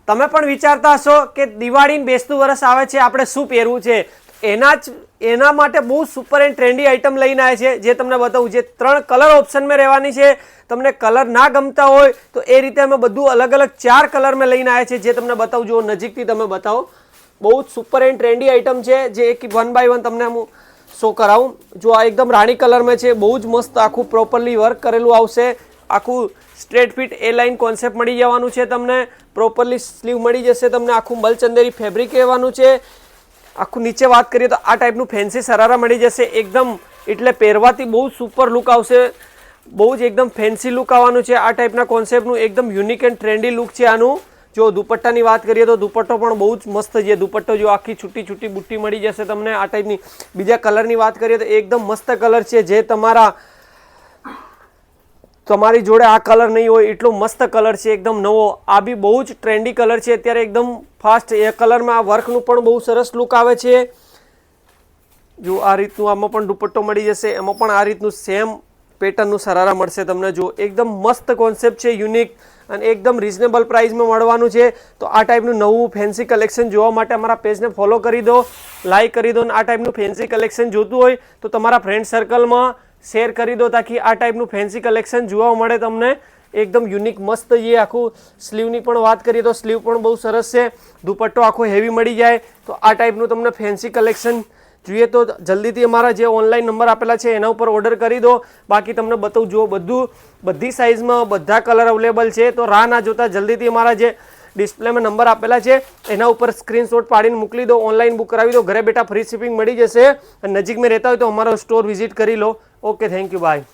તમે પણ વિચારતા હશો કે દિવાળી બેસતું વર્ષ આવે છે, આપણે શું પહેરવું છે, એના માટે બહુ સુપર એન્ડ ટ્રેન્ડી આઇટમ લઈને આવે છે, જે તમને બતાવું. જે 3 કલર ઓપ્શનમાં રહેવાની છે. તમને કલર ના ગમતા હોય તો એ રીતે અમે બધું અલગ અલગ 4 કલરમાં લઈને આવ્યા છે, જે તમને બતાવું. જો નજીકથી તમે બતાવો, બહુ જ સુપર એન્ડ ટ્રેન્ડી આઇટમ છે, જે એક 1 બાય 1 તમને હું શો કરાવું. જો આ એકદમ રાણી કલરમાં છે, બહુ જ મસ્ત આખું પ્રોપરલી વર્ક કરેલું આવશે. આખું સ્ટ્રેટ ફિટ એ લાઇન કોન્સેપ્ટ મળી જવાનું છે તમને. પ્રોપરલી સ્લીવ મળી જશે તમને. આખું મલચંદેરી ફેબ્રિક રહેવાનું છે. આખું નીચે વાત કરીએ તો આ ટાઈપનું ફેન્સી સરારા મળી જશે એકદમ, એટલે પહેરવાથી બહુ સુપર લુક આવશે. બહુ જ એકદમ ફેન્સી લુક આવવાનું છે આ ટાઈપના કોન્સેપ્ટનું. એકદમ યુનિક એન્ડ ટ્રેન્ડી લુક છે આનું. જો દુપટ્ટાની વાત કરીએ તો દુપટ્ટો પણ બહુ જ મસ્ત છે. દુપટ્ટો જો આખી છૂટી છૂટી બુટ્ટી મળી જશે તમને આ ટાઈપની. બીજા કલરની વાત કરીએ તો એકદમ મસ્ત કલર છે, જે તમારી જોડે આ કલર નહીં હોય એટલો મસ્ત કલર છે, એકદમ નવો. આ બી બહુ જ ટ્રેન્ડી કલર છે અત્યારે, એકદમ ફાસ્ટ. એ કલરમાં આ વર્કનું પણ બહુ સરસ લુક આવે છે. જો આ રીતનું આમાં પણ દુપટ્ટો મળી જશે. એમાં પણ આ રીતનું સેમ પેટર્નનું સરારા મળશે તમને. જો એકદમ મસ્ત કોન્સેપ્ટ છે, યુનિક, અને એકદમ રિઝનેબલ પ્રાઇસમાં મળવાનું છે. તો આ ટાઈપનું નવું ફેન્સી કલેક્શન જોવા માટે અમારા પેજને ફોલો કરી દો, લાઇક કરી દો. અને આ ટાઈપનું ફેન્સી કલેક્શન જોતું હોય તો તમારા ફ્રેન્ડ સર્કલમાં શેર કરી દો, તાકી આ ટાઈપનું ફેન્સી કલેક્શન જોવા મળે તમને. એકદમ યુનિક મસ્ત છે. આખું સ્લીવની પણ વાત કરીએ તો સ્લીવ પણ બહુ સરસ છે. દુપટ્ટો આખો હેવી મળી જાય. તો આ ટાઈપનું તમને ફેન્સી કલેક્શન જોઈએ તો જલ્દીથી અમારા જે ઓનલાઈન નંબર આપેલા છે એના ઉપર ઓર્ડર કરી દો. બાકી તમને બતાવું, જુઓ બધી સાઇઝમાં બધા કલર અવેલેબલ છે. તો રાહ ના જોતા જલ્દીથી અમારા જે ડિસ્પ્લેમાં નંબર આપેલા છે એના ઉપર સ્ક્રીનશોટ પાડીને મોકલી દો. ઓનલાઈન બુક કરાવી દો. ઘરે બેઠા ફ્રી શિપિંગ મળી જશે. અને નજીકમાં રહેતા હોય તો અમારો સ્ટોર વિઝિટ કરી લો. Okay, thank you, by.